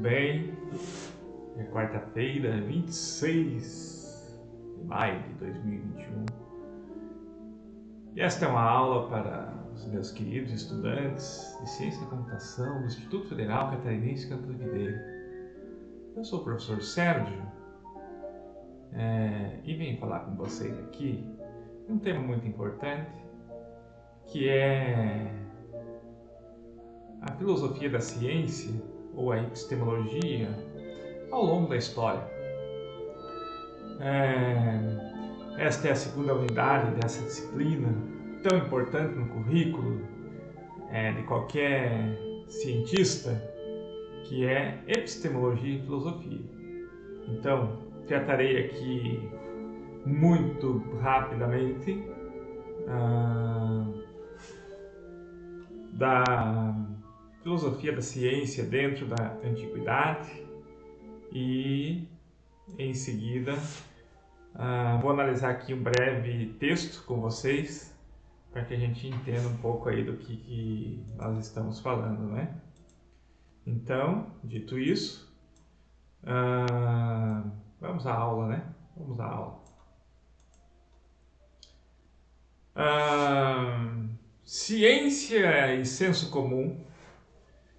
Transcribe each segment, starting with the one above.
bem. É quarta-feira, 26 de maio de 2021. E esta é uma aula para os meus queridos estudantes de Ciência da Computação do Instituto Federal Catarinense Campos Videira. Eu sou o professor Sérgio e venho falar com vocês aqui um tema muito importante, que é a filosofia da ciência ou a epistemologia ao longo da história. Esta é a segunda unidade dessa disciplina tão importante no currículo de qualquer cientista, que é epistemologia e filosofia. Então, tratarei aqui muito rapidamente da filosofia da ciência dentro da antiguidade e, em seguida, vou analisar aqui um breve texto com vocês para que a gente entenda um pouco aí do que nós estamos falando, né? Então, dito isso, vamos à aula, né? Vamos à aula. Ciência e senso comum,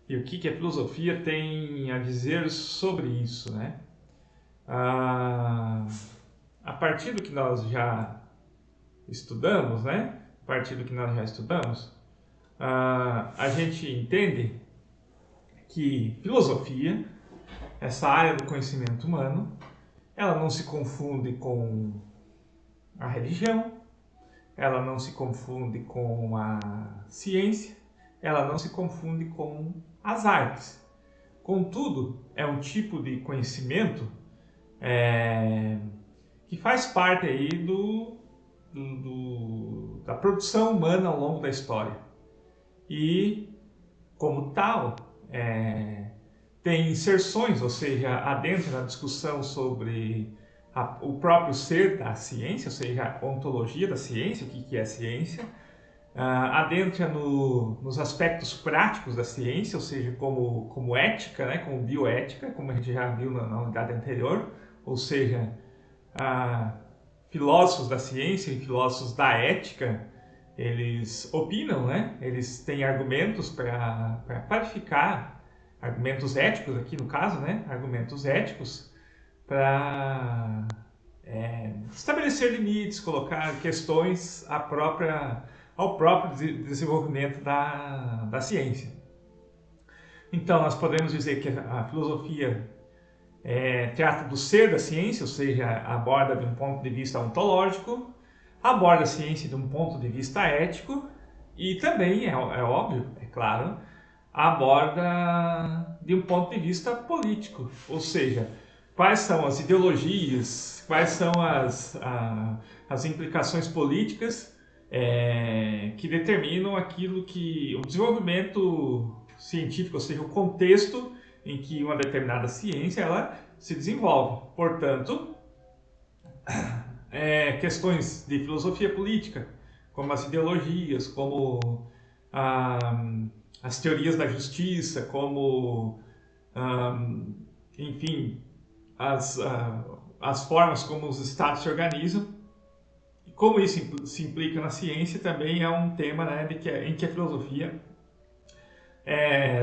e o que a filosofia tem a dizer sobre isso, né? A partir do que nós já estudamos, né? A gente entende que filosofia, essa área do conhecimento humano, ela não se confunde com a religião, ela não se confunde com a ciência, ela não se confunde com as artes. Contudo, é um tipo de conhecimento que faz parte aí da produção humana ao longo da história. E, como tal, tem inserções, ou seja, adentra na discussão sobre o próprio ser da ciência, ou seja, a ontologia da ciência, o que é ciência, adentra nos aspectos práticos da ciência, ou seja, como ética, né, como bioética, como a gente já viu na unidade anterior, ou seja, filósofos da ciência e filósofos da ética, eles opinam, né? Eles têm argumentos para clarificar, argumentos éticos aqui no caso, né? Argumentos éticos para estabelecer limites, colocar questões ao próprio desenvolvimento da ciência. Então, nós podemos dizer que a filosofia trata do ser da ciência, ou seja, aborda de um ponto de vista ontológico, aborda a ciência de um ponto de vista ético e também, é óbvio, é claro, aborda de um ponto de vista político, ou seja, quais são as ideologias, quais são as implicações políticas que determinam o desenvolvimento científico, ou seja, o contexto em que uma determinada ciência ela se desenvolve. Portanto, questões de filosofia política, como as ideologias, como as teorias da justiça, como, enfim, as formas como os estados se organizam, e como isso se implica na ciência, também é um tema, né, em que a filosofia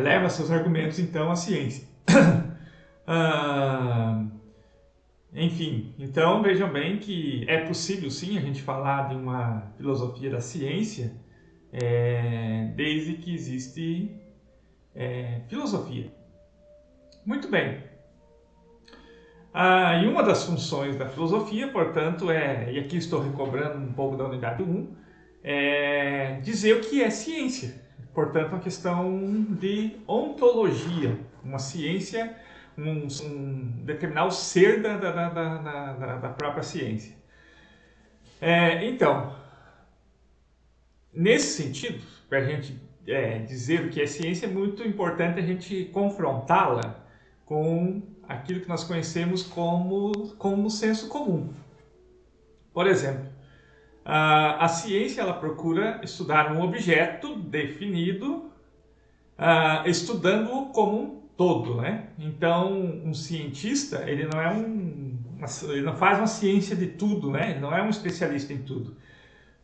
leva seus argumentos, então, à ciência. Enfim, então vejam bem que é possível sim a gente falar de uma filosofia da ciência desde que existe filosofia. Muito bem. E uma das funções da filosofia, portanto, e aqui estou recobrando um pouco da unidade 1, é dizer o que é ciência. Portanto, uma questão de ontologia, uma ciência, determinar o ser da própria ciência. Então, nesse sentido, para a gente dizer o que é ciência, é muito importante a gente confrontá-la com aquilo que nós conhecemos como senso comum. Por exemplo, a ciência ela procura estudar um objeto definido, estudando-o como um todo, né? Então, um cientista, ele não faz uma ciência de tudo, né? Ele não é um especialista em tudo.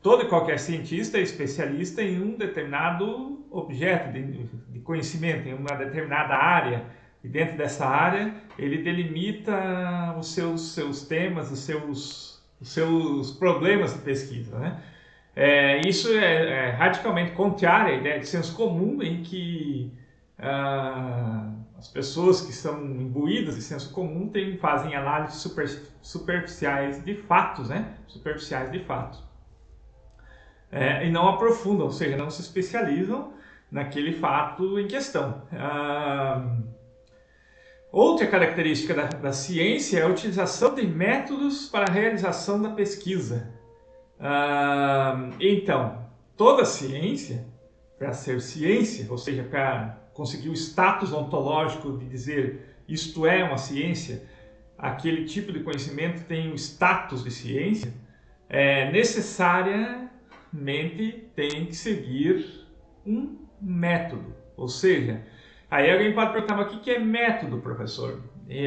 Todo e qualquer cientista é especialista em um determinado objeto de conhecimento, em uma determinada área. E dentro dessa área, ele delimita os seus temas, os seus problemas de pesquisa, né? Isso é radicalmente contrário à ideia de senso comum, em que as pessoas que são imbuídas de senso comum fazem análises superficiais de fatos, né? Superficiais de fatos. E não aprofundam, ou seja, não se especializam naquele fato em questão. Outra característica da ciência é a utilização de métodos para a realização da pesquisa. Então, toda ciência, para ser ciência, ou seja, para conseguir o status ontológico de dizer isto é uma ciência, aquele tipo de conhecimento tem o status de ciência, necessariamente tem que seguir um método. Ou seja, aí alguém pode perguntar, mas o que é método, professor? E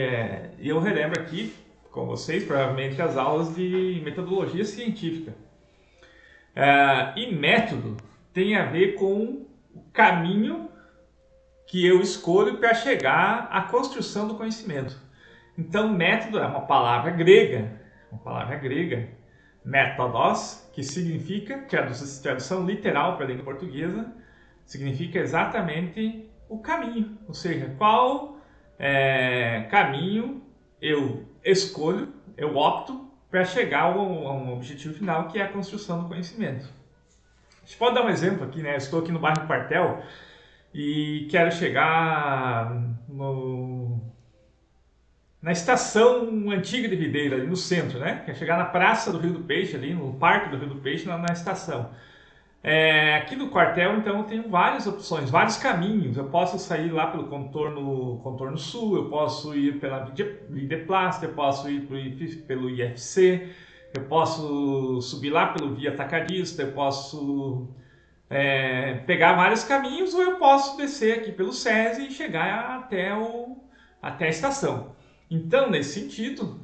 eu relembro aqui com vocês, provavelmente, as aulas de metodologia científica. E método tem a ver com o caminho que eu escolho para chegar à construção do conhecimento. Então, método é uma palavra grega, métodos, que significa, tradução literal para a língua portuguesa, significa exatamente o caminho, ou seja, qual caminho eu escolho, eu opto para chegar a um objetivo final, que é a construção do conhecimento. A gente pode dar um exemplo aqui, né? Eu estou aqui no bairro Quartel e quero chegar na estação antiga de Videira, ali no centro, né? Quero chegar na Praça do Rio do Peixe, ali no Parque do Rio do Peixe, na estação. Aqui no quartel, então, eu tenho várias opções, vários caminhos. Eu posso sair lá pelo contorno sul, eu posso ir pela Videplast, eu posso ir pelo IFC, eu posso subir lá pelo Via Atacadista, eu posso pegar vários caminhos, ou eu posso descer aqui pelo SESI e chegar até a estação. Então, nesse sentido,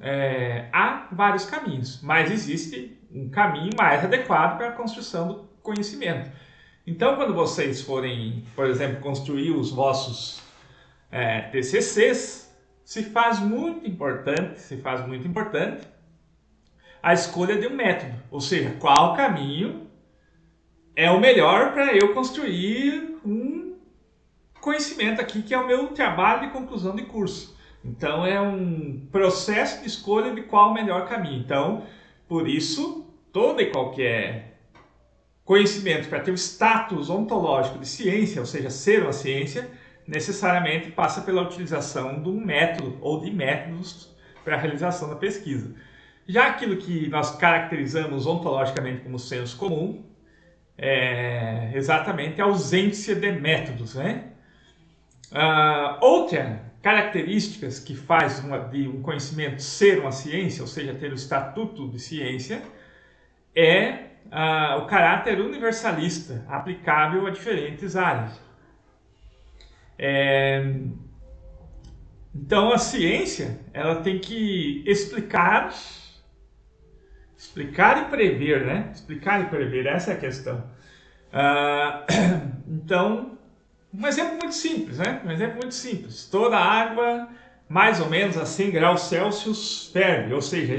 há vários caminhos, mas existe um caminho mais adequado para a construção do conhecimento. Então, quando vocês forem, por exemplo, construir os vossos TCCs, se faz muito importante a escolha de um método, ou seja, qual caminho é o melhor para eu construir um conhecimento aqui, que é o meu trabalho de conclusão de curso. Então, é um processo de escolha de qual o melhor caminho. Então, por isso, todo e qualquer conhecimento, para ter o status ontológico de ciência, ou seja, ser uma ciência, necessariamente passa pela utilização de um método ou de métodos para a realização da pesquisa. Já aquilo que nós caracterizamos ontologicamente como senso comum é exatamente a ausência de métodos, né? Outra características que faz de um conhecimento ser uma ciência, ou seja, ter o estatuto de ciência, é o caráter universalista, aplicável a diferentes áreas. Então, a ciência, ela tem que explicar e prever, né? Explicar e prever, essa é a questão. Então, um exemplo muito simples, né? Toda água, mais ou menos a 100 graus Celsius, ferve. Ou seja,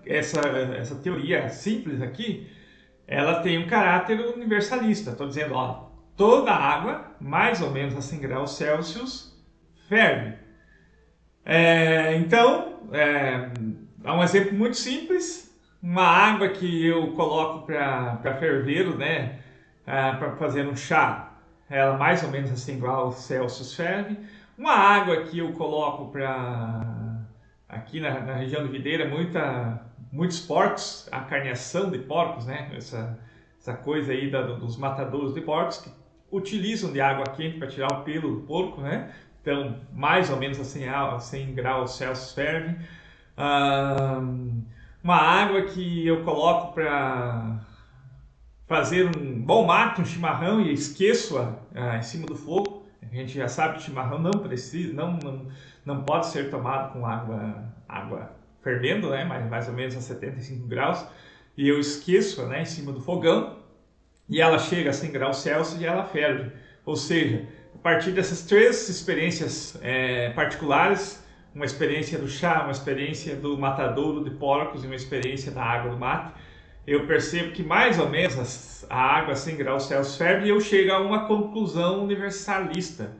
essa teoria simples aqui, ela tem um caráter universalista. Estou dizendo, toda água, mais ou menos a 100 graus Celsius, ferve. Então, há um exemplo muito simples. Uma água que eu coloco para ferver, né, para fazer um chá, ela mais ou menos a 100 graus Celsius ferve. Uma água que eu coloco aqui na região de Videira, muitos porcos, a carneação de porcos, né? Essa coisa aí dos matadouros de porcos, que utilizam de água quente para tirar o pelo do porco, né? Então, mais ou menos a 100 graus Celsius ferve. Uma água que eu coloco para fazer um bom mate, um chimarrão, e esqueço em cima do fogo, gente já sabe que chimarrão não precisa, não pode ser tomado com água fervendo, né? Mais ou menos a 75 graus. E eu esqueço, né, em cima do fogão, e ela chega a 100 graus Celsius e ela ferve. Ou seja, a partir dessas três experiências particulares, uma experiência do chá, uma experiência do matadouro de porcos e uma experiência da água do mate, eu percebo que mais ou menos a água a 100 graus Celsius ferve e eu chego a uma conclusão universalista.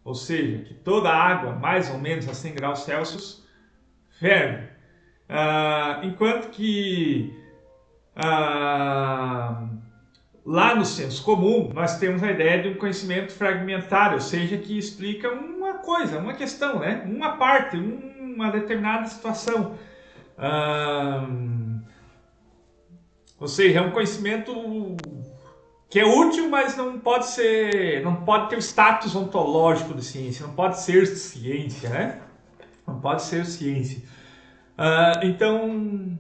Ou seja, que toda água mais ou menos a 100 graus Celsius ferve. Enquanto que lá no senso comum, nós temos a ideia de um conhecimento fragmentário, ou seja, que explica uma coisa, uma questão, né? Uma parte, uma determinada situação. Ou seja, é um conhecimento que é útil, mas não pode ter o status ontológico de ciência, não pode ser ciência, né? Não pode ser ciência. Então,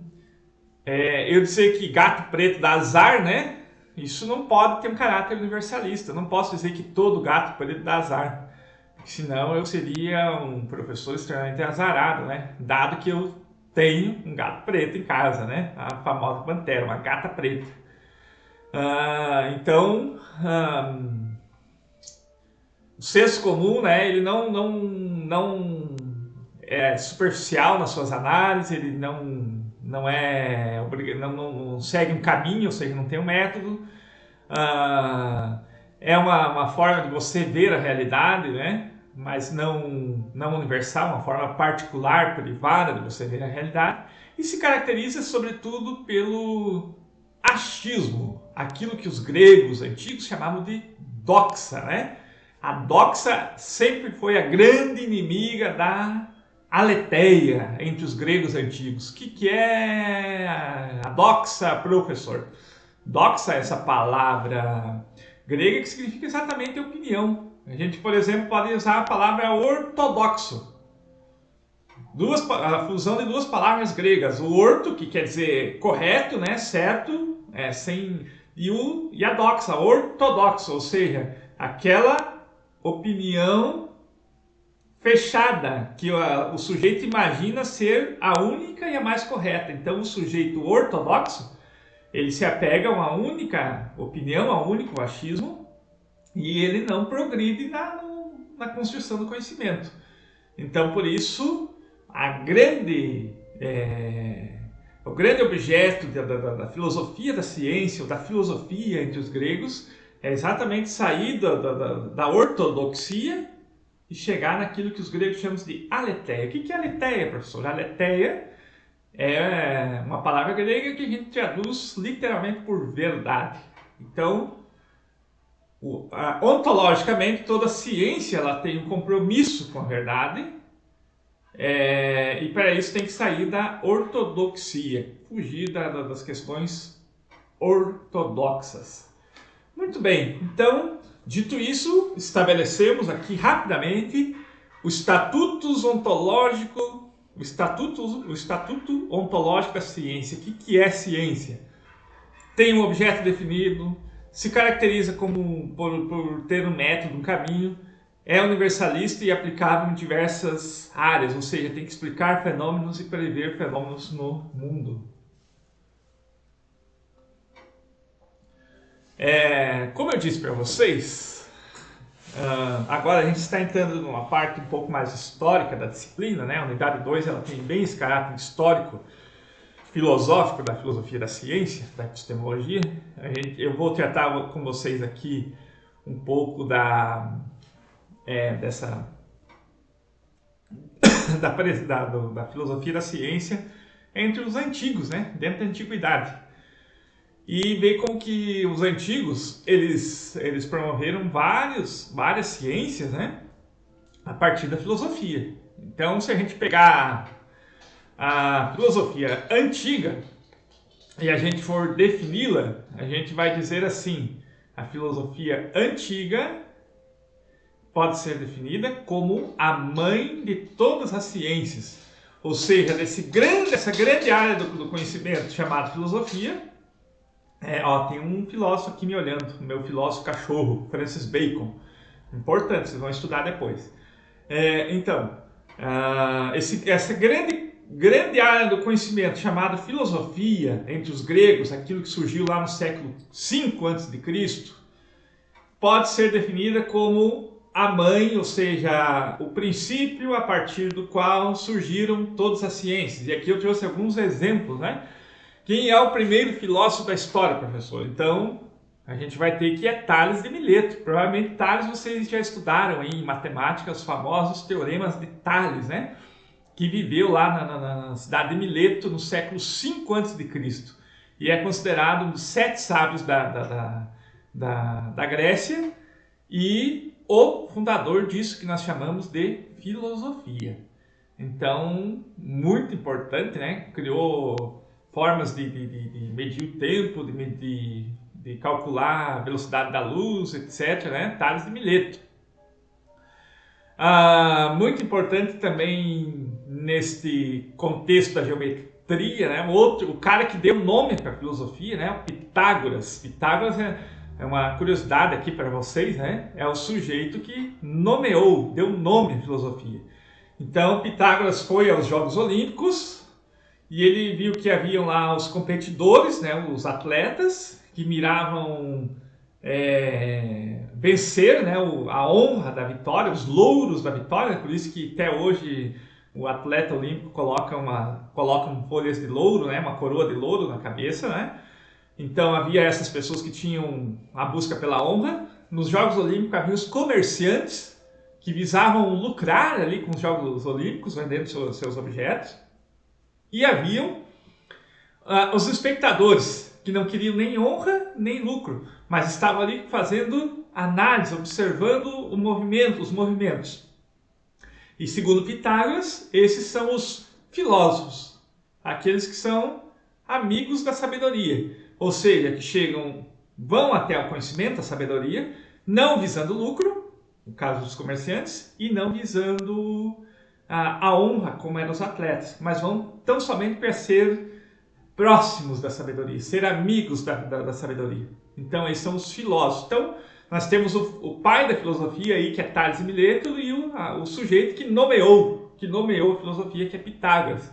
eu dizer que gato preto dá azar, né? Isso não pode ter um caráter universalista. Não posso dizer que todo gato preto dá azar, porque senão eu seria um professor extremamente azarado, né? Dado que eu tenho um gato preto em casa, né? A famosa pantera, uma gata preta. Então, o senso comum, né? Ele não é superficial nas suas análises, ele não segue um caminho, ou seja, não tem um método. É uma forma de você ver a realidade, né? Mas não universal, uma forma particular, privada de você ver a realidade. E se caracteriza, sobretudo, pelo achismo, aquilo que os gregos antigos chamavam de doxa, né? A doxa sempre foi a grande inimiga da aletheia entre os gregos antigos. O que é a doxa, professor? Doxa é essa palavra grega que significa exatamente opinião. A gente, por exemplo, pode usar a palavra ortodoxo. A fusão de duas palavras gregas. O orto, que quer dizer correto, né, certo, e a doxa, ortodoxo, ou seja, aquela opinião fechada, que o sujeito imagina ser a única e a mais correta. Então, o sujeito ortodoxo, ele se apega a uma única opinião, a um único achismo, e ele não progride na construção do conhecimento. Então, por isso, o grande objeto da filosofia da ciência, ou da filosofia entre os gregos, é exatamente sair da ortodoxia e chegar naquilo que os gregos chamam de aletheia. O que é aletheia, professor? Aletheia é uma palavra grega que a gente traduz literalmente por verdade. Então, ontologicamente, toda ciência ela tem um compromisso com a verdade, e para isso tem que sair da ortodoxia, fugir das questões ortodoxas. Muito bem, então, dito isso, estabelecemos aqui rapidamente o estatuto ontológico da ciência. O que é ciência? Tem um objeto definido, se caracteriza por ter um método, um caminho, é universalista e aplicável em diversas áreas, ou seja, tem que explicar fenômenos e prever fenômenos no mundo. Como eu disse para vocês, agora a gente está entrando numa parte um pouco mais histórica da disciplina, né? A unidade 2 ela tem bem esse caráter histórico, filosófico da filosofia da ciência, da epistemologia. Eu vou tratar com vocês aqui um pouco da filosofia da ciência entre os antigos, né? Dentro da antiguidade. E ver como que os antigos, eles promoveram várias ciências, né? A partir da filosofia. Então, se a gente pegar a filosofia antiga e a gente for defini-la, a gente vai dizer assim: a filosofia antiga pode ser definida como a mãe de todas as ciências. Ou seja, dessa grande área do conhecimento chamada filosofia. Tem um filósofo aqui me olhando, meu filósofo cachorro, Francis Bacon. Importante, vocês vão estudar depois. Então, essa grande área do conhecimento chamada filosofia entre os gregos, aquilo que surgiu lá no século V a.C., pode ser definida como a mãe, ou seja, o princípio a partir do qual surgiram todas as ciências. E aqui eu trouxe alguns exemplos, né? Quem é o primeiro filósofo da história, professor? Então, a gente vai ter que Tales de Mileto. Provavelmente Tales vocês já estudaram aí em matemática os famosos teoremas de Tales, né? Que viveu lá na cidade de Mileto no século V a.C. E é considerado um dos 7 sábios da Grécia e o fundador disso que nós chamamos de filosofia. Então, muito importante, né? Criou formas de medir o tempo, de calcular a velocidade da luz, etc., né? Tales de Mileto. Muito importante também neste contexto da geometria, né? O cara que deu nome para a filosofia, né? O Pitágoras. Pitágoras é uma curiosidade aqui para vocês, né? É o sujeito que deu nome à filosofia. Então, Pitágoras foi aos Jogos Olímpicos e ele viu que haviam lá os competidores, né? Os atletas que miravam vencer, né, a honra da vitória, os louros da vitória. Por isso que até hoje o atleta olímpico coloca folhas de louro, né, uma coroa de louro na cabeça, né? Então havia essas pessoas que tinham a busca pela honra. Nos Jogos Olímpicos havia os comerciantes que visavam lucrar ali com os Jogos Olímpicos, vendendo seus objetos. E haviam os espectadores, que não queriam nem honra nem lucro, mas estavam ali fazendo análise, observando os movimentos. E segundo Pitágoras, esses são os filósofos, aqueles que são amigos da sabedoria, ou seja, que vão até o conhecimento, a sabedoria, não visando lucro, no caso dos comerciantes, e não visando a honra, como eram os atletas, mas vão tão somente para ser próximos da sabedoria, ser amigos da sabedoria. Então, esses são os filósofos. Então, nós temos o pai da filosofia aí, que é Tales de Mileto, e o sujeito que nomeou a filosofia, que é Pitágoras.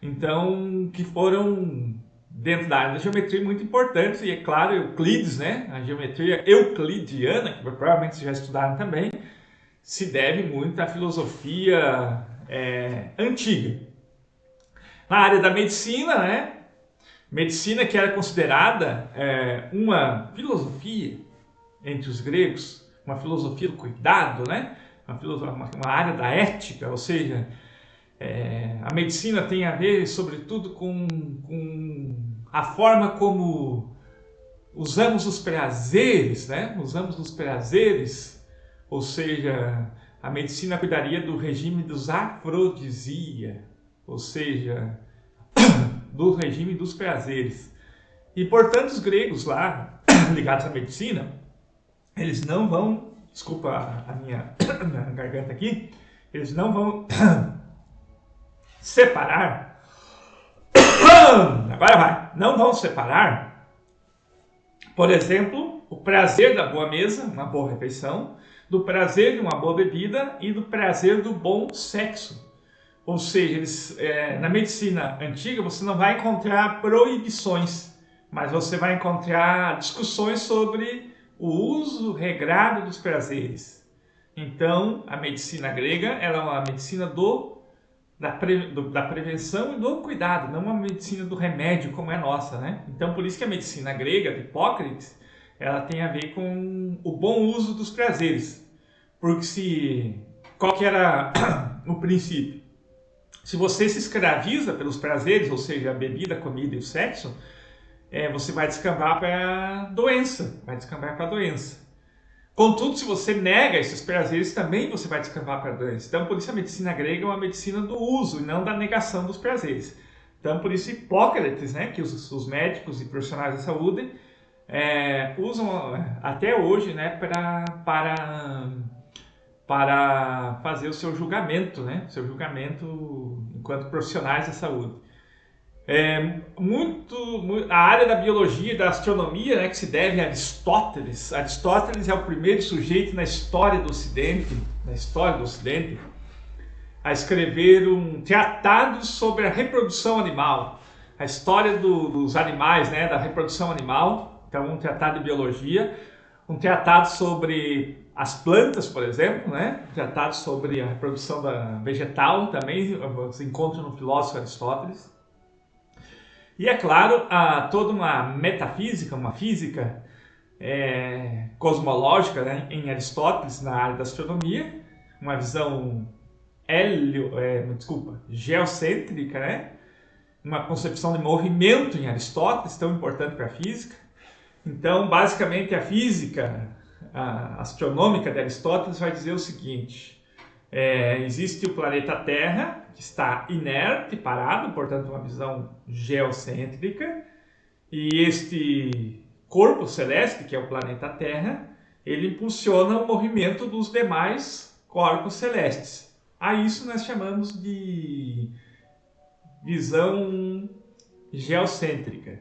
Então, que foram, dentro da área da geometria, muito importantes. E, é claro, Euclides, né? A geometria euclidiana, que provavelmente vocês já estudaram também, se deve muito à filosofia antiga. Na área da medicina, né? Medicina que era considerada uma filosofia entre os gregos, uma filosofia do cuidado, né? Uma área da ética, ou seja, a medicina tem a ver, sobretudo, com a forma como usamos os prazeres, né? Usamos os prazeres, ou seja, a medicina cuidaria do regime dos afrodisia, ou seja, do regime dos prazeres. E, portanto, os gregos lá, ligados à medicina, eles não vão, desculpa a minha garganta aqui, eles não vão separar, agora vai, não vão separar, por exemplo, o prazer da boa mesa, uma boa refeição, do prazer de uma boa bebida e do prazer do bom sexo. Ou seja, na medicina antiga você não vai encontrar proibições, mas você vai encontrar discussões sobre o uso regrado dos prazeres. Então, a medicina grega ela é uma medicina da prevenção e do cuidado, não uma medicina do remédio como é a nossa, né? Então, por isso que a medicina grega, de Hipócrates, ela tem a ver com o bom uso dos prazeres. Porque qual que era o princípio? Se você se escraviza pelos prazeres, ou seja, a bebida, a comida e o sexo, você vai descambar para a doença. Contudo, se você nega esses prazeres, também você vai descambar para a doença. Então, por isso a medicina grega é uma medicina do uso e não da negação dos prazeres. Então, por isso Hipócrates, né, que os médicos e profissionais da saúde usam até hoje, né, para fazer o seu julgamento, né? Seu julgamento enquanto profissionais da saúde. A área da biologia e da astronomia, né, que se deve a Aristóteles. Aristóteles é o primeiro sujeito na história do Ocidente, a escrever um tratado sobre a reprodução animal, a história dos animais, né, da reprodução animal. Então, um tratado de biologia, um tratado sobre as plantas, por exemplo, né, um tratado sobre a reprodução vegetal, também se encontra no filósofo Aristóteles. E é claro, há toda uma metafísica, uma física cosmológica, né, em Aristóteles, na área da astronomia, uma visão geocêntrica, né, uma concepção de movimento em Aristóteles, tão importante para a física. Então, basicamente, a física astronômica de Aristóteles vai dizer o seguinte: existe o planeta Terra, que está inerte, parado, portanto uma visão geocêntrica, e este corpo celeste, que é o planeta Terra, ele impulsiona o movimento dos demais corpos celestes. A isso nós chamamos de visão geocêntrica.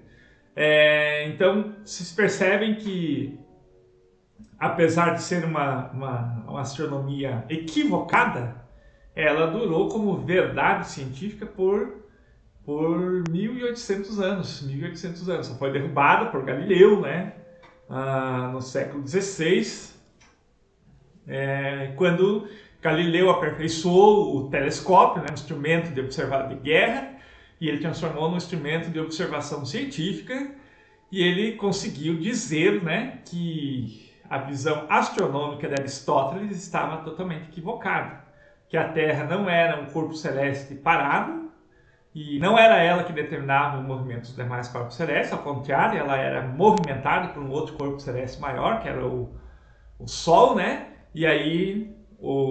Então, vocês percebem que, apesar de ser uma astronomia equivocada, ela durou como verdade científica por 1800 anos. 1800 anos. Só foi derrubada por Galileu, né, no século XVI, quando Galileu aperfeiçoou o telescópio, né, um instrumento de guerra, e ele transformou num instrumento de observação científica, e ele conseguiu dizer, né, que a visão astronômica de Aristóteles estava totalmente equivocada, que a Terra não era um corpo celeste parado, e não era ela que determinava o movimento dos demais corpos celestes, ao contrário, ela era movimentada por um outro corpo celeste maior, que era o Sol, né? E aí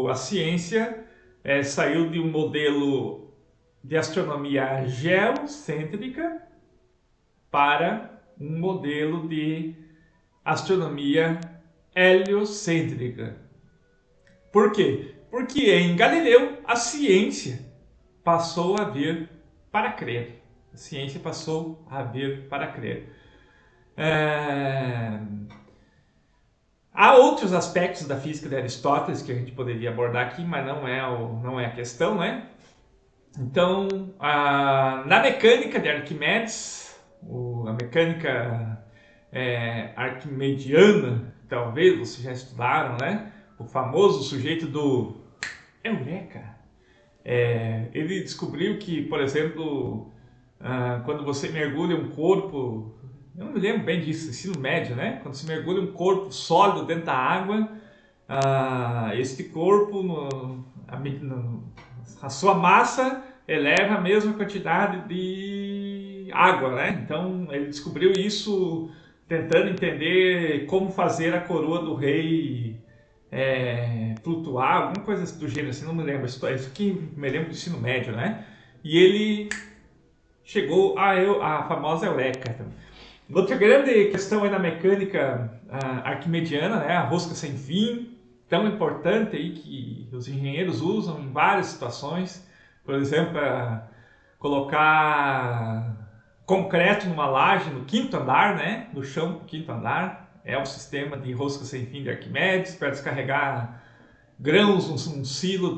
a ciência saiu de um modelo de astronomia geocêntrica para um modelo de astronomia heliocêntrica. Por quê? Porque em Galileu a ciência passou a ver para crer. A ciência passou a ver para crer. Há outros aspectos da física de Aristóteles que a gente poderia abordar aqui, mas não é a questão, né? Então, na mecânica de Arquimedes, a mecânica arquimediana, talvez vocês já estudaram, né? O famoso sujeito do Eureka. Ele descobriu que, por exemplo, quando você mergulha um corpo, eu não me lembro bem disso, ensino médio, né? Quando você mergulha um corpo sólido dentro da água, este corpo, a sua massa eleva a mesma quantidade de água, né? Então ele descobriu isso tentando entender como fazer a coroa do rei flutuar, alguma coisa do gênero assim, não me lembro. Isso aqui me lembro do ensino médio, né? E ele chegou à famosa Eureka. Outra grande questão aí na mecânica arquimediana, né? A rosca sem fim, tão importante aí que os engenheiros usam em várias situações. Por exemplo, para colocar concreto numa laje no quinto andar, né? No chão do quinto andar. É o sistema de rosca sem fim de Arquimedes, para descarregar grãos, um silo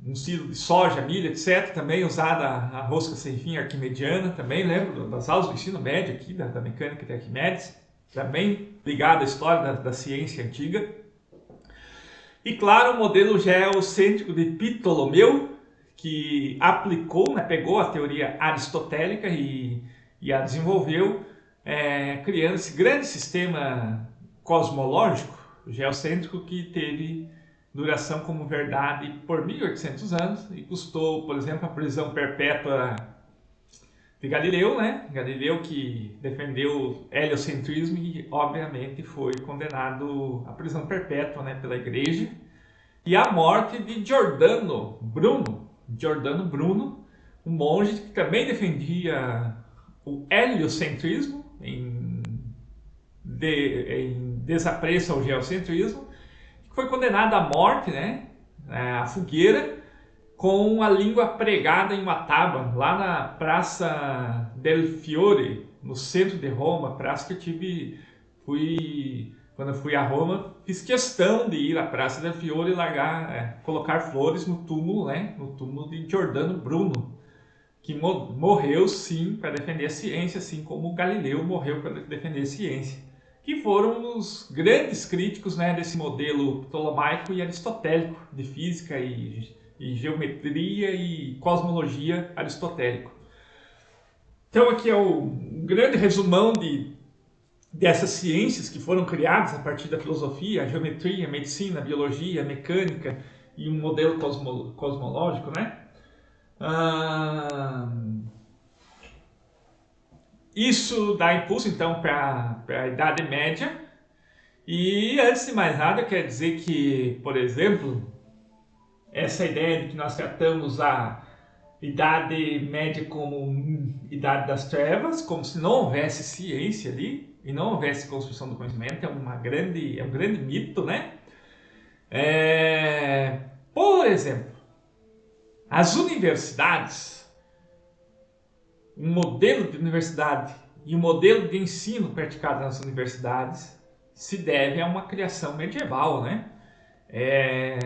um silo de soja, milho, etc. Também usada a rosca sem fim arquimediana, também lembro das aulas do ensino médio aqui, da mecânica de Arquimedes, também ligado à história da ciência antiga. E claro, o modelo geocêntrico de Ptolomeu, que aplicou, né, pegou a teoria aristotélica e a desenvolveu, criando esse grande sistema cosmológico, geocêntrico, que teve duração como verdade por 1800 anos e custou, por exemplo, a prisão perpétua de Galileu, né? Galileu, que defendeu o heliocentrismo e, obviamente, foi condenado à prisão perpétua, né, pela igreja, e a morte de Giordano Bruno, um monge que também defendia o heliocentrismo em desapreço ao geocentrismo, que foi condenado à morte, né, à fogueira, com a língua pregada em uma tábua, lá na Praça del Fiore, no centro de Roma, praça que quando eu fui a Roma, fiz questão de ir à Praça del Fiore e colocar flores no túmulo, né, no túmulo de Giordano Bruno, que morreu sim para defender a ciência, assim como Galileu morreu para defender a ciência, que foram os grandes críticos, né, desse modelo ptolomaico e aristotélico de física e geometria e cosmologia aristotélico. Então aqui é um grande resumão dessas ciências que foram criadas a partir da filosofia, a geometria, a medicina, a biologia, a mecânica e um modelo cosmológico, né? Isso dá impulso então para a Idade Média. E antes de mais nada, eu quero dizer que, por exemplo, essa ideia de que nós tratamos a Idade Média como Idade das Trevas, como se não houvesse ciência ali e não houvesse construção do conhecimento, é um grande mito, né? Por exemplo, as universidades, o modelo de universidade e o modelo de ensino praticado nas universidades se deve a uma criação medieval, né?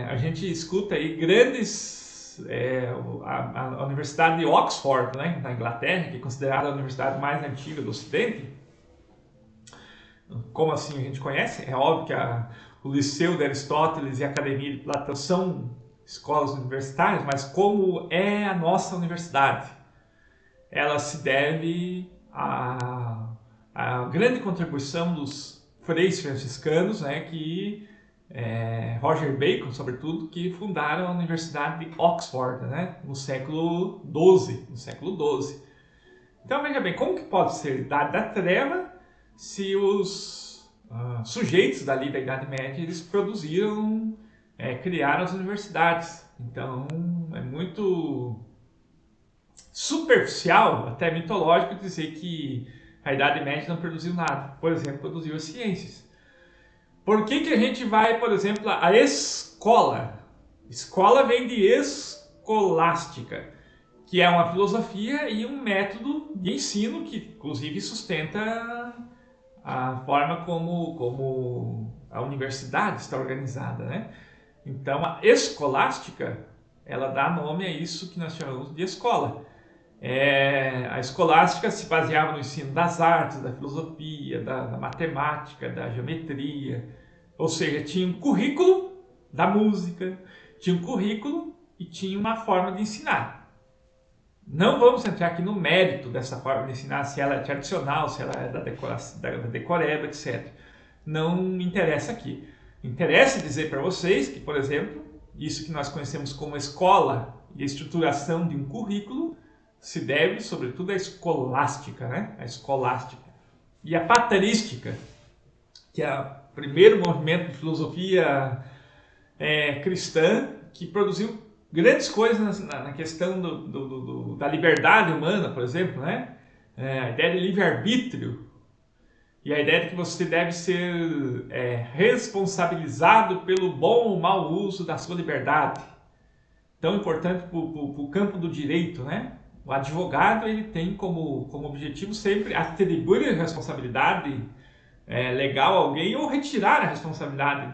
A gente escuta aí a Universidade de Oxford, né, na Inglaterra, que é considerada a universidade mais antiga do Ocidente. Como assim a gente conhece? É óbvio que o Liceu de Aristóteles e a Academia de Platão são escolas universitárias, mas como é a nossa universidade? Ela se deve à grande contribuição dos freis franciscanos, né, Roger Bacon, sobretudo, que fundaram a Universidade de Oxford, né, no século XII. Então, veja bem, como que pode ser Idade da Treva se os sujeitos dali da Idade Média eles criaram as universidades? Então, é muito superficial, até mitológico, dizer que a Idade Média não produziu nada. Por exemplo, produziu as ciências. Por que a gente vai, por exemplo, à escola? Escola vem de escolástica, que é uma filosofia e um método de ensino que, inclusive, sustenta a forma como a universidade está organizada, né? Então, a escolástica, ela dá nome a isso que nós chamamos de escola. A escolástica se baseava no ensino das artes, da filosofia, da matemática, da geometria, ou seja, tinha um currículo da música, tinha um currículo e tinha uma forma de ensinar. Não vamos entrar aqui no mérito dessa forma de ensinar, se ela é tradicional, se ela é da decoreba, etc. Não me interessa aqui. Interessa dizer para vocês que, por exemplo, isso que nós conhecemos como escola e a estruturação de um currículo se deve, sobretudo, à escolástica, né? A escolástica. E a patrística, que é o primeiro movimento de filosofia cristã que produziu grandes coisas na questão da liberdade humana, por exemplo, né? A ideia de livre-arbítrio e a ideia de que você deve ser responsabilizado pelo bom ou mau uso da sua liberdade. Tão importante para o campo do direito, né? O advogado ele tem como objetivo sempre atribuir a responsabilidade legal a alguém ou retirar a responsabilidade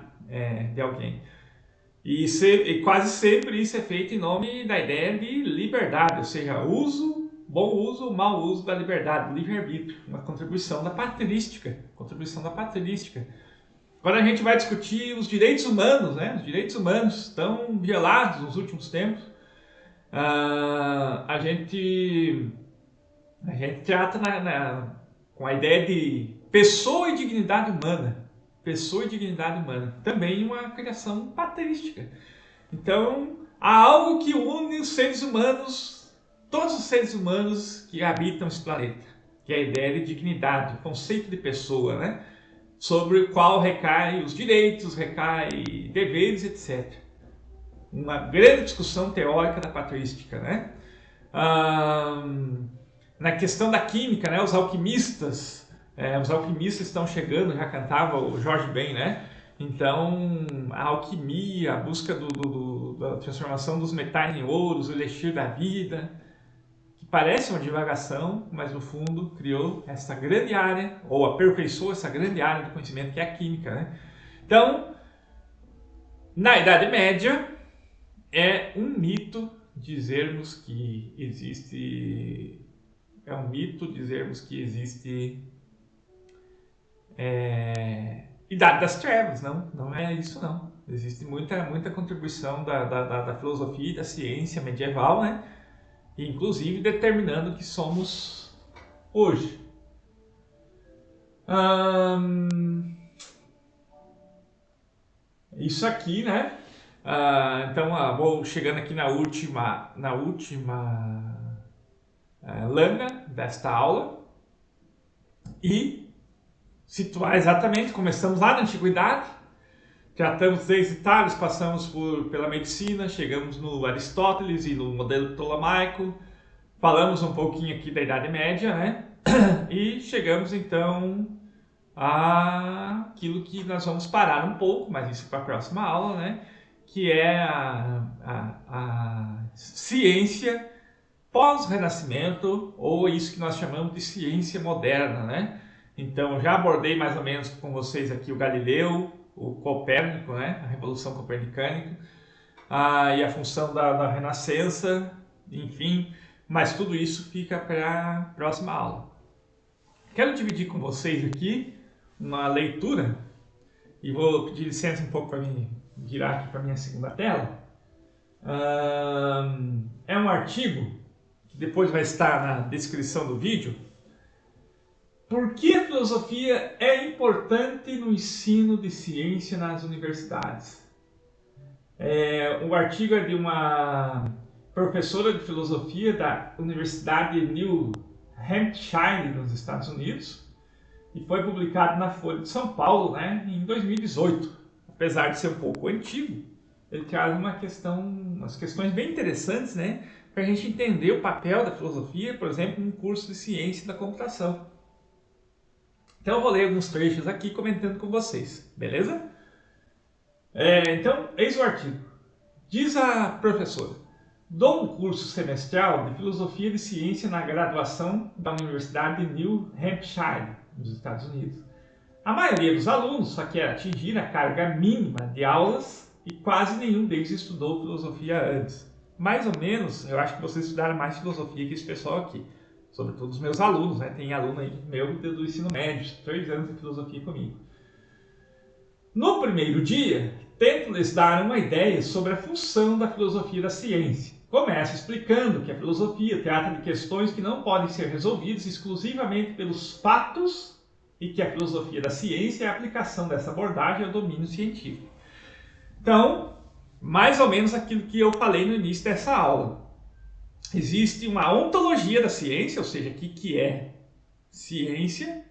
de alguém. E quase sempre isso é feito em nome da ideia de liberdade, ou seja, bom uso ou mau uso da liberdade, livre-arbítrio, uma contribuição da patrística. Agora a gente vai discutir os direitos humanos, né? Os direitos humanos tão violados nos últimos tempos. A gente trata com a ideia de pessoa e dignidade humana. Pessoa e dignidade humana. Também uma criação patrística. Então, há algo que une os seres humanos, todos os seres humanos que habitam esse planeta, que é a ideia de dignidade, o conceito de pessoa, né? Sobre o qual recai os direitos, recai deveres, etc. Uma grande discussão teórica da patrística, né? Na questão da química, né? Os alquimistas estão chegando, já cantava o Jorge Ben, né? Então, a alquimia, a busca da transformação dos metais em ouros, o elixir da vida, que parece uma divagação, mas no fundo criou essa grande área, ou aperfeiçoou essa grande área do conhecimento que é a química, né? Então, na Idade Média, é um mito dizermos que existe... É um mito dizermos que existe... Idade das Trevas, não é isso não. Existe muita contribuição da filosofia e da ciência medieval, né? Inclusive determinando o que somos hoje. Isso aqui, né? Então, vou chegando aqui na última lâmina desta aula e situar exatamente, começamos lá na Antiguidade, tratamos desde Tales, passamos pela medicina, chegamos no Aristóteles e no modelo ptolomaico, falamos um pouquinho aqui da Idade Média, né? E chegamos então àquilo que nós vamos parar um pouco, mas isso para a próxima aula, né? Que é a ciência pós-renascimento, ou isso que nós chamamos de ciência moderna, né? Então, já abordei mais ou menos com vocês aqui o Galileu, o Copérnico, né? A Revolução Copernicana, e a função da Renascença, enfim, mas tudo isso fica para a próxima aula. Quero dividir com vocês aqui uma leitura, e vou pedir licença um pouco para mim virar aqui para a minha segunda tela. É um artigo que depois vai estar na descrição do vídeo. Por que a filosofia é importante no ensino de ciência nas universidades? O artigo é de uma professora de filosofia da Universidade de New Hampshire, nos Estados Unidos, e foi publicado na Folha de São Paulo, né, em 2018. Apesar de ser um pouco antigo, ele traz umas questões bem interessantes, né, para a gente entender o papel da filosofia, por exemplo, num curso de ciência da computação. Então eu vou ler alguns trechos aqui comentando com vocês, beleza? Então, eis o artigo. Diz a professora: dou um curso semestral de filosofia de ciência na graduação da Universidade de New Hampshire, nos Estados Unidos. A maioria dos alunos só quer atingir a carga mínima de aulas e quase nenhum deles estudou filosofia antes. Mais ou menos, eu acho que vocês estudaram mais filosofia que esse pessoal aqui. Sobretudo os meus alunos, né? Tem aluno aí meu do ensino médio, 3 anos de filosofia comigo. No primeiro dia, tento lhes dar uma ideia sobre a função da filosofia da ciência. Começo explicando que a filosofia trata de questões que não podem ser resolvidas exclusivamente pelos fatos e que a filosofia da ciência é a aplicação dessa abordagem ao domínio científico. Então, mais ou menos aquilo que eu falei no início dessa aula. Existe uma ontologia da ciência, ou seja, o que é ciência,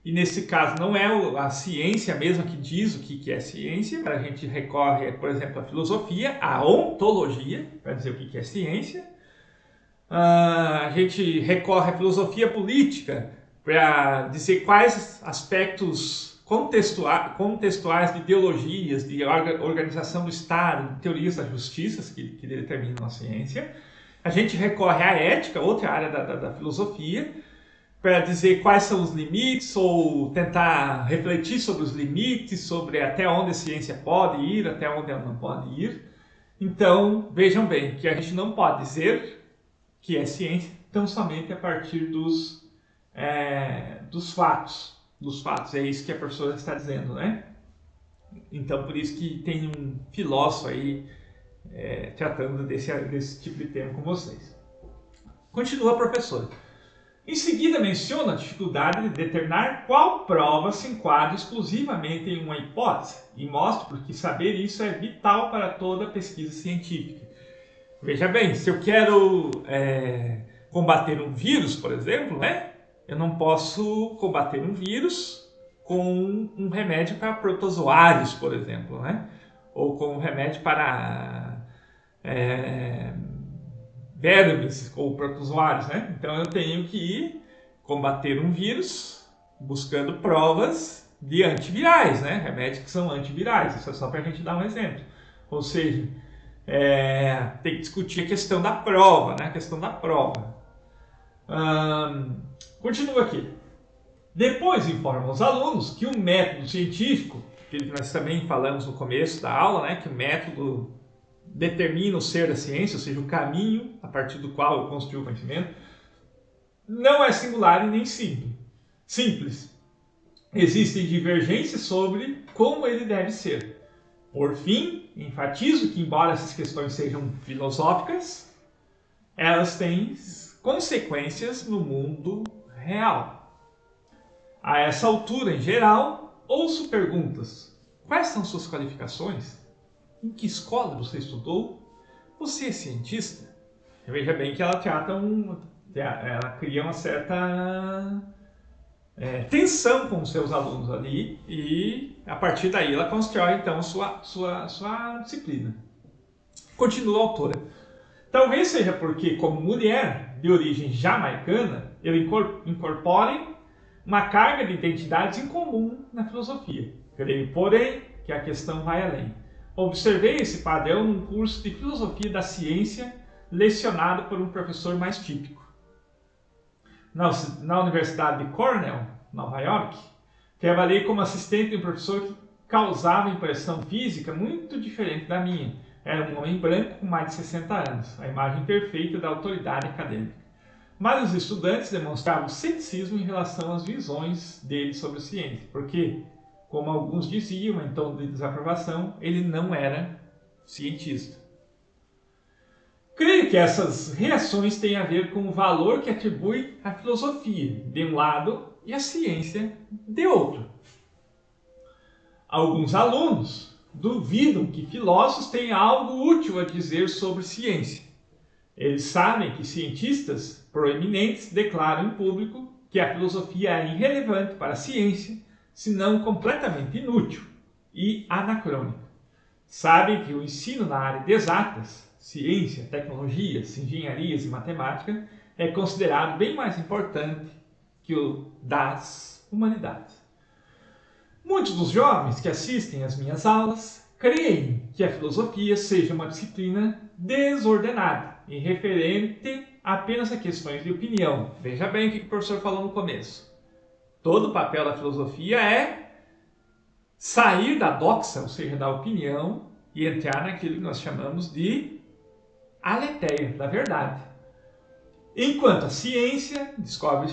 e nesse caso não é a ciência mesma que diz o que é ciência, mas a gente recorre, por exemplo, à filosofia, à ontologia, para dizer o que é ciência. A gente recorre à filosofia política para dizer quais aspectos contextuais de ideologias, de organização do Estado, de teorias da justiça que determinam a ciência. A gente recorre à ética, outra área da filosofia, para dizer quais são os limites ou tentar refletir sobre os limites, sobre até onde a ciência pode ir, até onde ela não pode ir. Então, vejam bem que a gente não pode dizer que é ciência tão somente a partir dos fatos. Dos fatos, é isso que a professora está dizendo, né? Então, por isso que tem um filósofo aí tratando desse tipo de tema com vocês. Continua a professora. Em seguida, menciona a dificuldade de determinar qual prova se enquadra exclusivamente em uma hipótese e mostra porque saber isso é vital para toda pesquisa científica. Veja bem, se eu quero combater um vírus, por exemplo, né, eu não posso combater um vírus com um remédio para protozoários, por exemplo, né, ou com um remédio para vermes ou protozoários, né? Então eu tenho que ir combater um vírus buscando provas de antivirais, né? Remédios que são antivirais, isso é só para a gente dar um exemplo. Ou seja, Tem que discutir a questão da prova, né? A questão da prova. Continua aqui. Depois informa os alunos que o método científico, que nós também falamos no começo da aula, né? Que o método determina o ser da ciência, ou seja, o caminho a partir do qual eu construo o conhecimento, não é singular e nem simples. Existem divergências sobre como ele deve ser. Por fim, enfatizo que, embora essas questões sejam filosóficas, elas têm consequências no mundo real. A essa altura, em geral, ouço perguntas: quais são suas qualificações? Em que escola você estudou? Você é cientista? Veja bem que ela ela cria uma certa tensão com os seus alunos ali e a partir daí ela constrói então sua disciplina. Continua a autora. Talvez seja porque, como mulher de origem jamaicana, eu incorpore uma carga de identidades em comum na filosofia. Creio, porém, que a questão vai além. Observei esse padrão num curso de filosofia da ciência lecionado por um professor mais típico. Na Universidade de Cornell, Nova York, trabalhei como assistente de um professor que causava impressão física muito diferente da minha. Era um homem branco com mais de 60 anos, a imagem perfeita da autoridade acadêmica. Mas os estudantes demonstravam ceticismo em relação às visões dele sobre a ciência, porque, como alguns diziam em tom de desaprovação, ele não era cientista. Creio que essas reações têm a ver com o valor que atribui a filosofia de um lado e a ciência de outro. Alguns alunos duvidam que filósofos tenham algo útil a dizer sobre ciência. Eles sabem que cientistas proeminentes declaram em público que a filosofia é irrelevante para a ciência, se não completamente inútil e anacrônica. Sabem que o ensino na área de exatas, ciência, tecnologias, engenharias e matemática é considerado bem mais importante que o das humanidades. Muitos dos jovens que assistem às minhas aulas creem que a filosofia seja uma disciplina desordenada e referente apenas a questões de opinião. Veja bem o que o professor falou no começo. Todo o papel da filosofia é sair da doxa, ou seja, da opinião, e entrar naquilo que nós chamamos de aletheia, da verdade. Enquanto a ciência descobre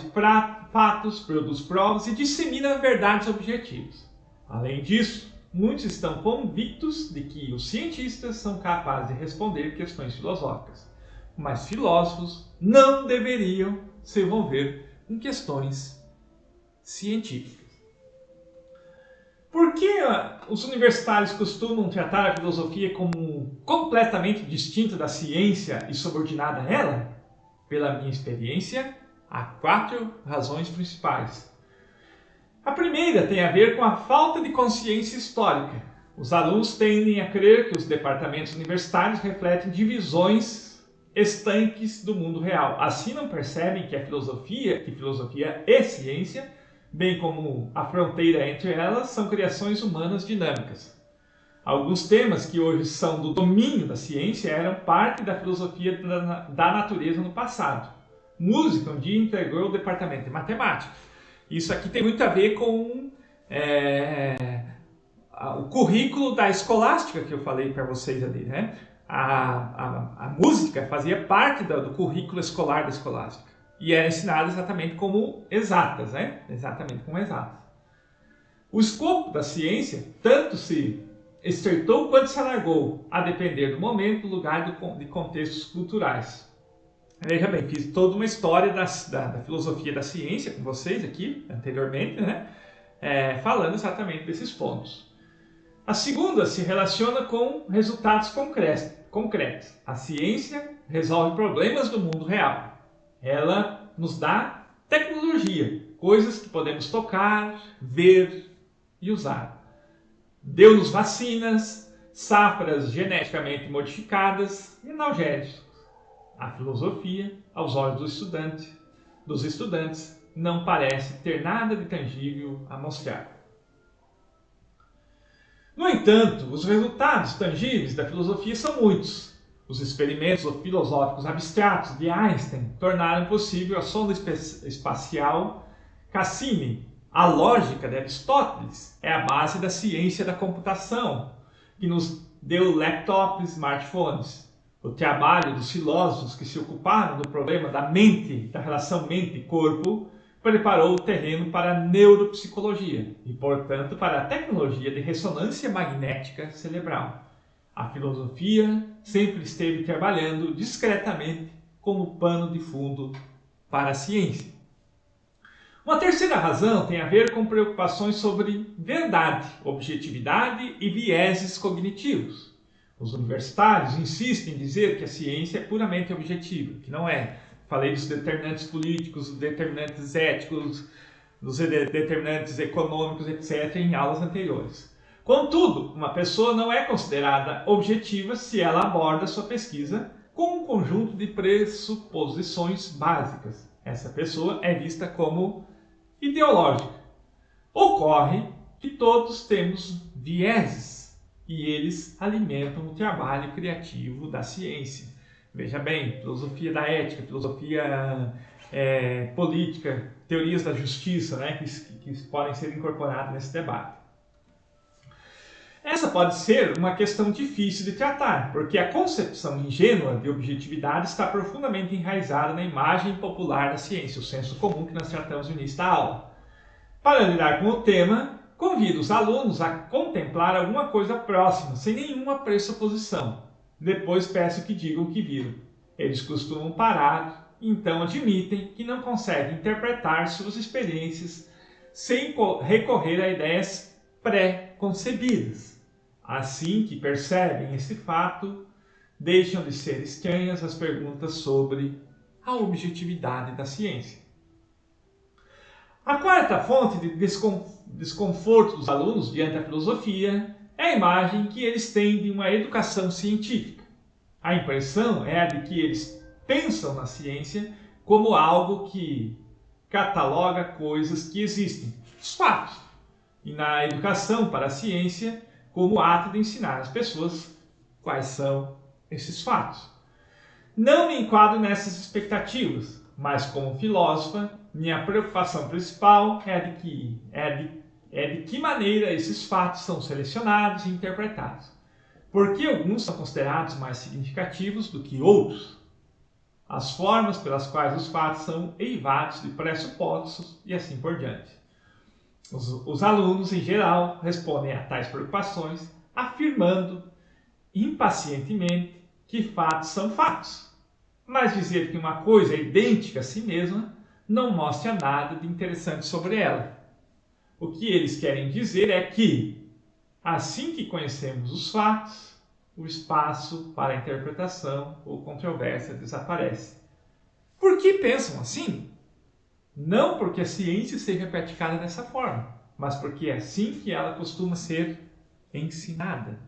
fatos, produz provas e dissemina verdades objetivas. Além disso, muitos estão convictos de que os cientistas são capazes de responder questões filosóficas, mas filósofos não deveriam se envolver em questões científicas. Por que os universitários costumam tratar a filosofia como completamente distinta da ciência e subordinada a ela? Pela minha experiência, há 4 razões principais. A primeira tem a ver com a falta de consciência histórica. Os alunos tendem a crer que os departamentos universitários refletem divisões estanques do mundo real. Assim não percebem que filosofia e ciência, bem como a fronteira entre elas, são criações humanas dinâmicas. Alguns temas que hoje são do domínio da ciência eram parte da filosofia da natureza no passado. Música um dia integrou o departamento de matemática. Isso aqui tem muito a ver com o currículo da escolástica que eu falei para vocês ali, né? A música fazia parte do currículo escolar da escolástica e era ensinada exatamente como exatas, né? Exatamente como exatas. O escopo da ciência tanto se estreitou quanto se alargou, a depender do momento, lugar de contextos culturais. Veja bem, fiz toda uma história da filosofia da ciência com vocês aqui, anteriormente, né? Falando exatamente desses pontos. A segunda se relaciona com resultados concretos. A ciência resolve problemas do mundo real. Ela nos dá tecnologia, coisas que podemos tocar, ver e usar. Deu-nos vacinas, safras geneticamente modificadas e analgésicos. A filosofia, aos olhos dos estudantes, não parece ter nada de tangível a mostrar. No entanto, os resultados tangíveis da filosofia são muitos. Os experimentos filosóficos abstratos de Einstein tornaram possível a sonda espacial Cassini. A lógica de Aristóteles é a base da ciência da computação, que nos deu laptops e smartphones. O trabalho dos filósofos que se ocuparam do problema da mente, da relação mente-corpo, preparou o terreno para a neuropsicologia e, portanto, para a tecnologia de ressonância magnética cerebral. A filosofia sempre esteve trabalhando discretamente como pano de fundo para a ciência. Uma terceira razão tem a ver com preocupações sobre verdade, objetividade e vieses cognitivos. Os universitários insistem em dizer que a ciência é puramente objetiva, que não é. Falei dos determinantes políticos, dos determinantes éticos, dos determinantes econômicos, etc., em aulas anteriores. Contudo, uma pessoa não é considerada objetiva se ela aborda sua pesquisa com um conjunto de pressuposições básicas. Essa pessoa é vista como ideológica. Ocorre que todos temos vieses e eles alimentam o trabalho criativo da ciência. Veja bem, filosofia da ética, filosofia política, teorias da justiça, né, que podem ser incorporadas nesse debate. Essa pode ser uma questão difícil de tratar, porque a concepção ingênua de objetividade está profundamente enraizada na imagem popular da ciência, o senso comum que nós tratamos no início da aula. Para lidar com o tema, convido os alunos a contemplar alguma coisa próxima, sem nenhuma pressuposição. Depois peço que digam o que viram. Eles costumam parar e então admitem que não conseguem interpretar suas experiências sem recorrer a ideias pré-concebidas. Assim que percebem esse fato, deixam de ser estranhas as perguntas sobre a objetividade da ciência. A quarta fonte de desconforto dos alunos diante da filosofia é a imagem que eles têm de uma educação científica. A impressão é a de que eles pensam na ciência como algo que cataloga coisas que existem, os fatos, e na educação para a ciência como ato de ensinar às pessoas quais são esses fatos. Não me enquadro nessas expectativas, mas como filósofa, minha preocupação principal é de que maneira esses fatos são selecionados e interpretados. Por que alguns são considerados mais significativos do que outros? As formas pelas quais os fatos são eivados de pressupostos e assim por diante. Os alunos, em geral, respondem a tais preocupações afirmando impacientemente que fatos são fatos. Mas dizer que uma coisa é idêntica a si mesma não mostra nada de interessante sobre ela. O que eles querem dizer é que, assim que conhecemos os fatos, o espaço para interpretação ou controvérsia desaparece. Por que pensam assim? Não porque a ciência seja praticada dessa forma, mas porque é assim que ela costuma ser ensinada.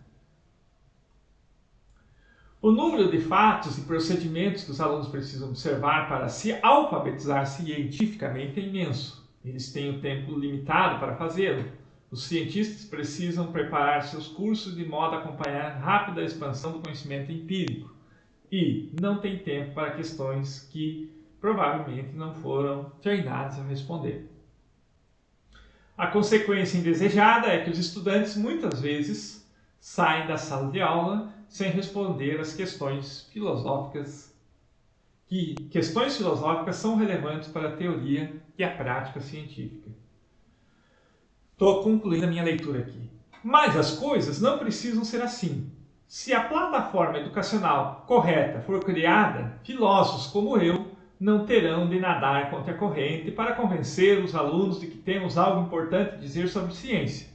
O número de fatos e procedimentos que os alunos precisam observar para se alfabetizar cientificamente é imenso. Eles têm um tempo limitado para fazê-lo. Os cientistas precisam preparar seus cursos de modo a acompanhar a rápida expansão do conhecimento empírico e não têm tempo para questões que provavelmente não foram treinados a responder. A consequência indesejada é que os estudantes muitas vezes saem da sala de aula sem responder às questões filosóficas são relevantes para a teoria e a prática científica. Estou concluindo a minha leitura aqui. Mas as coisas não precisam ser assim. Se a plataforma educacional correta for criada, filósofos como eu não terão de nadar contra a corrente para convencer os alunos de que temos algo importante a dizer sobre ciência.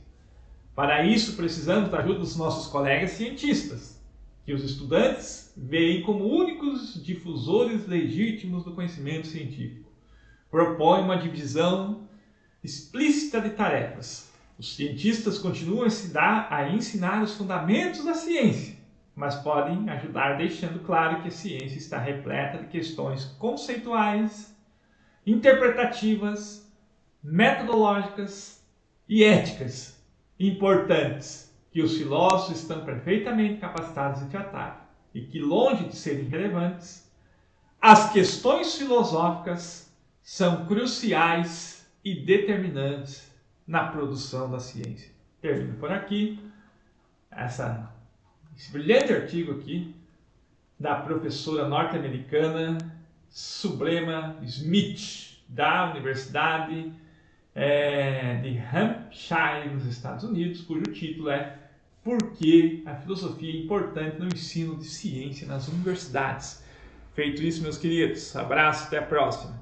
Para isso, precisamos da ajuda dos nossos colegas cientistas, que os estudantes veem como únicos difusores legítimos do conhecimento científico. Propõe uma divisão explícita de tarefas. Os cientistas continuam a ensinar os fundamentos da ciência, mas podem ajudar deixando claro que a ciência está repleta de questões conceituais, interpretativas, metodológicas e éticas importantes que os filósofos estão perfeitamente capacitados de tratar e que, longe de serem irrelevantes, as questões filosóficas são cruciais e determinantes na produção da ciência. Termino por aqui esse brilhante artigo aqui da professora norte-americana Sublema Smith, da Universidade de Hampshire, nos Estados Unidos, cujo título é Por que a filosofia é importante no ensino de ciência nas universidades. Feito isso, meus queridos, abraço, até a próxima.